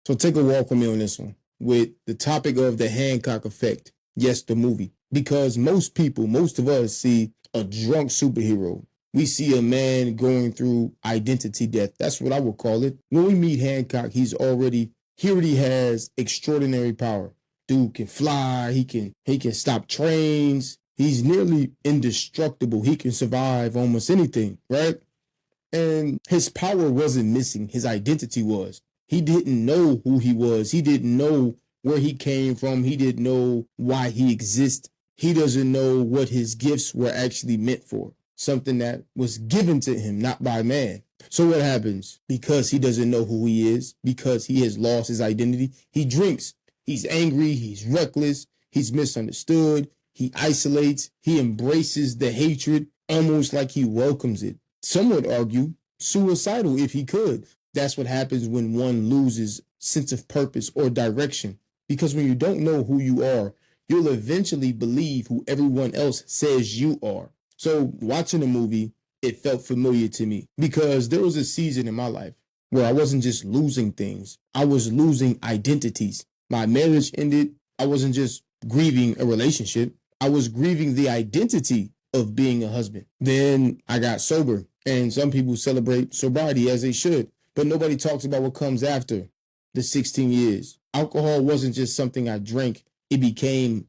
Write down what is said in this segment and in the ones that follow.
So take a walk with me on this one with the topic of the Hancock effect. Yes, the movie. Because most people, most of us see a drunk superhero. We see a man going through identity death. That's what I would call it. When we meet Hancock, he already has extraordinary power. Dude can fly, he can stop trains. He's nearly indestructible. He can survive almost anything, right? And his power wasn't missing. His identity was. He didn't know who he was. He didn't know where he came from. He didn't know why he exists. He doesn't know what his gifts were actually meant for. Something that was given to him, not by man. So what happens? Because he doesn't know who he is, because he has lost his identity, he drinks. He's angry. He's reckless. He's misunderstood. He isolates. He embraces the hatred almost like he welcomes it. Some would argue suicidal if he could. That's what happens when one loses sense of purpose or direction. Because when you don't know who you are, you'll eventually believe who everyone else says you are. So watching the movie, it felt familiar to me because there was a season in my life where I wasn't just losing things. I was losing identities. My marriage ended. I wasn't just grieving a relationship. I was grieving the identity of being a husband. Then I got sober, and some people celebrate sobriety as they should, but nobody talks about what comes after the 16 years. Alcohol wasn't just something I drank. It became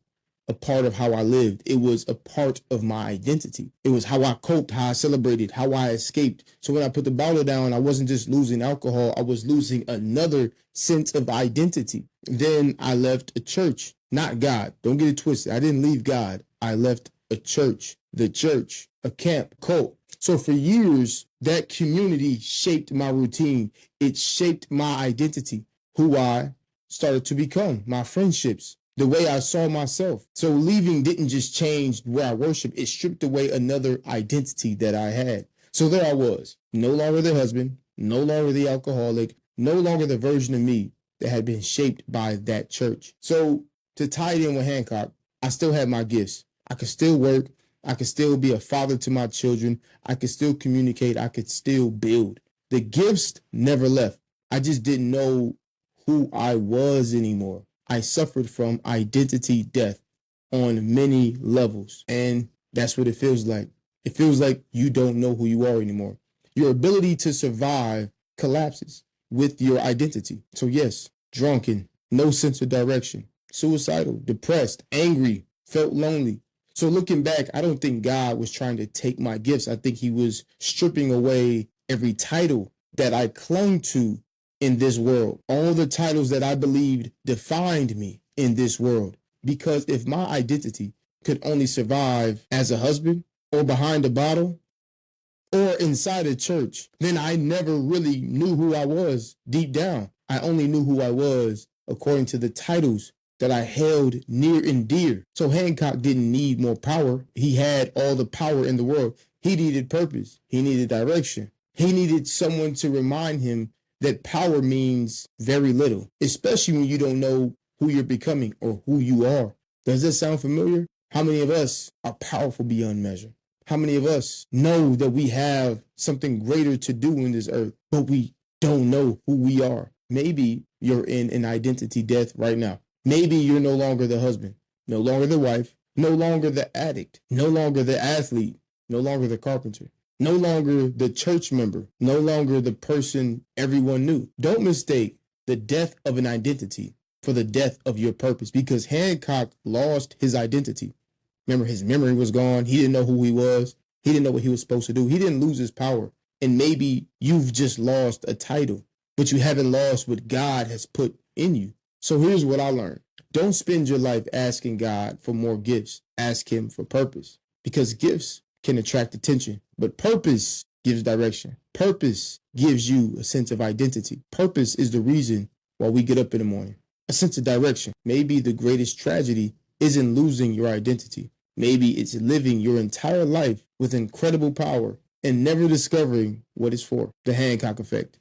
a part of how I lived. It was a part of my identity. It was how I coped, how I celebrated, how I escaped. So when I put the bottle down, I wasn't just losing alcohol. I was losing another sense of identity. Then I left a church, not God. Don't get it twisted. I didn't leave God. I left a church, the church, a camp, cult. So for years, that community shaped my routine. It shaped my identity, who I started to become, my friendships, the way I saw myself. So leaving didn't just change where I worship. It stripped away another identity that I had. So there I was, no longer the husband, no longer the alcoholic, no longer the version of me that had been shaped by that church. So to tie it in with Hancock, I still had my gifts. I could still work. I could still be a father to my children. I could still communicate. I could still build. The gifts never left. I just didn't know who I was anymore. I suffered from identity death on many levels. And that's what it feels like. It feels like you don't know who you are anymore. Your ability to survive collapses with your identity. So yes, drunken, no sense of direction, suicidal, depressed, angry, felt lonely. So looking back, I don't think God was trying to take my gifts. I think he was stripping away every title that I clung to in this world, all the titles that I believed defined me in this world. Because if my identity could only survive as a husband or behind a bottle or inside a church, then I never really knew who I was deep down. I only knew who I was according to the titles that I held near and dear. So Hancock didn't need more power. He had all the power in the world. He needed purpose. He needed direction. He needed someone to remind him that power means very little, especially when you don't know who you're becoming or who you are. Does this sound familiar? How many of us are powerful beyond measure? How many of us know that we have something greater to do in this earth, but we don't know who we are? Maybe you're in an identity death right now. Maybe you're no longer the husband, no longer the wife, no longer the addict, no longer the athlete, no longer the carpenter, no longer the church member, no longer the person everyone knew. Don't mistake the death of an identity for the death of your purpose, because Hancock lost his identity. Remember, his memory was gone. He didn't know who he was. He didn't know what he was supposed to do. He didn't lose his power. And maybe you've just lost a title, but you haven't lost what God has put in you. So here's what I learned. Don't spend your life asking God for more gifts. Ask him for purpose, because gifts can attract attention, but purpose gives direction. Purpose gives you a sense of identity. Purpose is the reason why we get up in the morning. A sense of direction. Maybe the greatest tragedy isn't losing your identity. Maybe it's living your entire life with incredible power and never discovering what it's for. The Hancock effect.